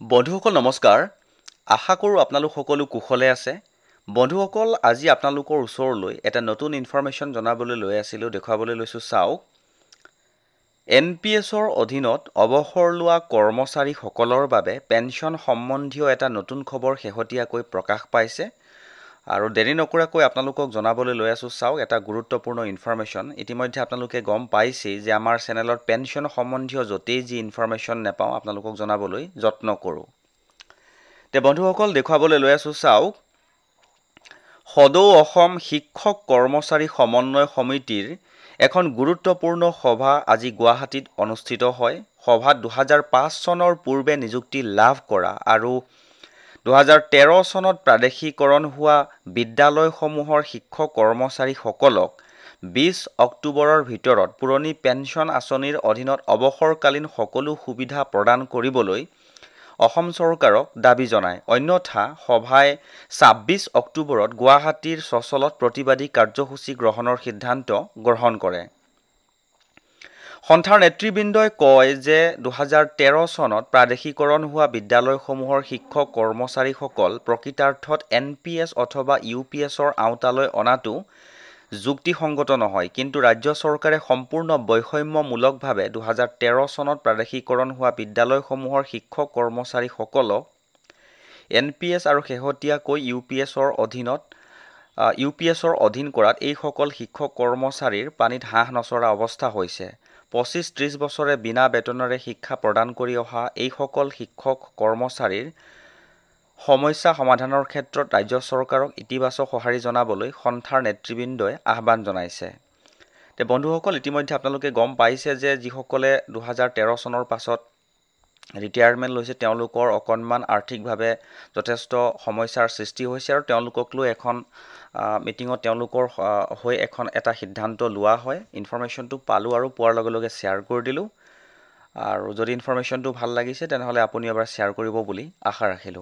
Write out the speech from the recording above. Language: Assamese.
বন্ধুসকল নমস্কাৰ। আশা কৰোঁ আপোনালোক সকলো কুশলে আছে। বন্ধুসকল আজি আপোনালোকৰ ওচৰলৈ এটা নতুন ইনফৰমেশ্যন জনাবলৈ লৈ আছিলোঁ, দেখুৱাবলৈ লৈছোঁ। চাওক, NPSৰ অধীনত অৱসৰ লোৱা কৰ্মচাৰীসকলৰ বাবে পেঞ্চন সম্বন্ধীয় এটা নতুন খবৰ শেহতীয়াকৈ প্ৰকাশ পাইছে আৰু দেৰি নকৰাকৈ আপোনালোকক জনাবলৈ লৈ আছোঁ। চাওক, এটা গুৰুত্বপূৰ্ণ ইনফৰমেশ্যন। ইতিমধ্যে আপোনালোকে গম পাইছেই যে আমাৰ চেনেলত পেঞ্চন সম্বন্ধীয় য'তেই যি ইনফৰমেশ্যন নাপাওঁ আপোনালোকক জনাবলৈ যত্ন কৰোঁ। তে বন্ধুসকল দেখুৱাবলৈ লৈ আছোঁ। চাওক, সদৌ অসম শিক্ষক কৰ্মচাৰী সমন্বয় সমিতিৰ এখন গুৰুত্বপূৰ্ণ সভা আজি গুৱাহাটীত অনুষ্ঠিত হয়। সভাত 2005 চনৰ পূৰ্বে নিযুক্তি লাভ কৰা আৰু 2013 চনত প্ৰাদেশিকৰণ হোৱা বিদ্যালয়সমূহৰ শিক্ষক কৰ্মচাৰীসকলক 20 অক্টোবৰৰ ভিতৰত পুৰণি পেঞ্চন আঁচনিৰ অধীনত অৱসৰকালীন সকলো সুবিধা প্ৰদান কৰিবলৈ অসম চৰকাৰক দাবী জনায়। অন্যথা সভাই 26 অক্টোবৰত গুৱাহাটীৰ চচলত প্ৰতিবাদী কাৰ্যসূচী গ্ৰহণৰ সিদ্ধান্ত গ্ৰহণ কৰে। সন্থাৰ নেতৃবৃন্দই কয় যে 2013 চনত প্ৰাদেশিকৰণ হোৱা বিদ্যালয়সমূহৰ শিক্ষক কৰ্মচাৰীসকল প্ৰকৃতাৰ্থত NPS অথবা UPSৰ আওতালৈ অনাটো যুক্তিসংগত নহয়, কিন্তু ৰাজ্য চৰকাৰে সম্পূৰ্ণ বৈষম্যমূলকভাৱে 2013 চনত প্ৰাদেশিকৰণ হোৱা বিদ্যালয়সমূহৰ শিক্ষক কৰ্মচাৰীসকলক NPS আৰু শেহতীয়াকৈ UPSৰ অধীন কৰাত এইসকল শিক্ষক কৰ্মচাৰীৰ পানীত হাঁহ নচৰা অৱস্থা হৈছে। 25-30 বছৰে বিনা বেতনেৰে শিক্ষা প্ৰদান কৰি অহা এইসকল শিক্ষক কৰ্মচাৰীৰ সমস্যা সমাধানৰ ক্ষেত্ৰত ৰাজ্য চৰকাৰক ইতিবাচক সঁহাৰি জনাবলৈ সন্থাৰ নেতৃবৃন্দই আহ্বান জনাইছে। তে বন্ধুসকল, ইতিমধ্যে আপোনালোকে গম পাইছে যে যিসকলে 2013 চনৰ পাছত ৰিটায়াৰমেণ্ট লৈছে তেওঁলোকৰ অকণমান আৰ্থিকভাৱে যথেষ্ট সমস্যাৰ সৃষ্টি হৈছে আৰু তেওঁলোকক লৈ এখন মিটিঙত তেওঁলোকৰ হৈ এটা সিদ্ধান্ত লোৱা হয়। ইনফৰমেশ্যনটো পালোঁ আৰু পোৱাৰ লগে লগে শ্বেয়াৰ কৰি দিলোঁ, আৰু যদি ইনফৰমেশ্যনটো ভাল লাগিছে তেনেহ'লে আপুনি এবাৰ শ্বেয়াৰ কৰিব বুলি আশা ৰাখিলোঁ।